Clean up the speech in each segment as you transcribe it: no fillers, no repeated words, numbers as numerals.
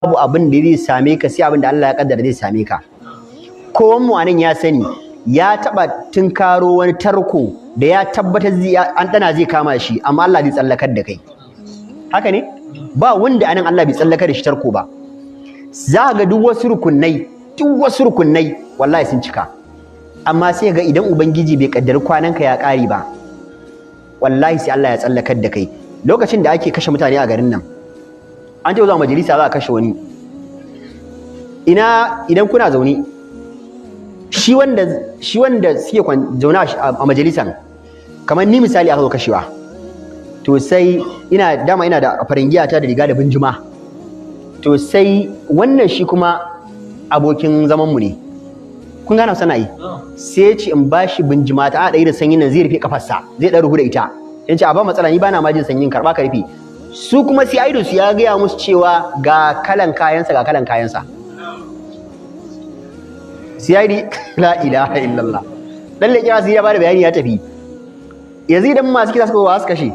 babu abin da zai same ka sai abin da Allah ya kaddara zai same ka. Kowan mu anan ya sani ya taba tunkaro wani tarko da ya tabbatar an dana zai kama shi amma Allah bai tsallakar da kai. Haka ne? Ba wanda anan Allah bai tsallakar da shi tarko ba. Za ga duk wasu rukunai wallahi sun cika. Amma sai ga idan ubangiji bai kaddari kwananka ya kare ba wallahi sai Allah ya tsallakar da kai. Lokacin da ake kashe mutane a garin nan an ce zuwa majalisa za a kashe wani, idan kuna zaune shi wanda suke zaune a majalisan kamar ni misali aka zo kashewa, to sai ina da farangiya ta da riga da binjima, to sai wannan shi kuma abokin zaman mu ne, kun gane sana yi, sai ya ce in bashi binjima ta da irin sanyin nan zai rufe kafarsa zai dan ruhu da ita, in ce a ba matsala ni bana ma jin sanyin, karba ka rufe. Su kuma sai aido su ya gaya musu cewa ga kalan kayansa sai la ilaha illallah lalle kira sai ya bada bayani ya tafi. Yanzu idan masu kisa suka wa su kashe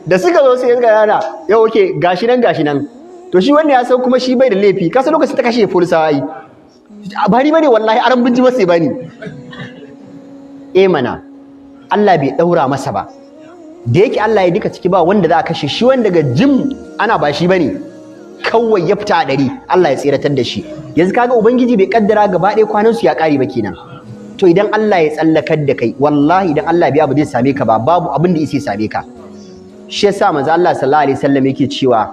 da suka zo sai ga yana yau oke gashi nan to shi wanda ya san kuma shi bai da laifi kasa lokacin ta kashe polisawa yi ba ni bane wallahi aran binji ba sai bani mana Allah bai daura masa ba da yake Allah ya duka ciki ba wanda za a kashe shi, wanda daga jim ana ba shi bane kawai ya fita a ɗari Allah ya tsiratar da shi. Yanzu kaga ubangiji bai kaddara gaba ɗaya kwanan su ya ƙare ba kenan. To idan Allah ya tsallakar da kai wallahi idan Allah bai abu zai same ka ba, babu abin da yake same ka. Shi yasa manzo Allah sallallahu alaihi wasallam yake cewa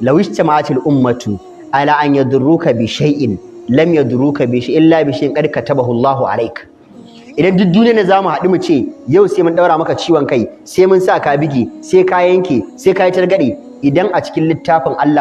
law ijtama'atil ummatu ala an yadurruka bi shay'in lam yadurruka bi shay'in illa bi shay'in qad katabahu Allahu alayk. Idan duk duniya ne zamu haɗu mu ce yau sai mun daura maka ciwon kai, sai mun sa ka bige, sai ka yanke, sai ka yi targade, idan a cikin littafin Allah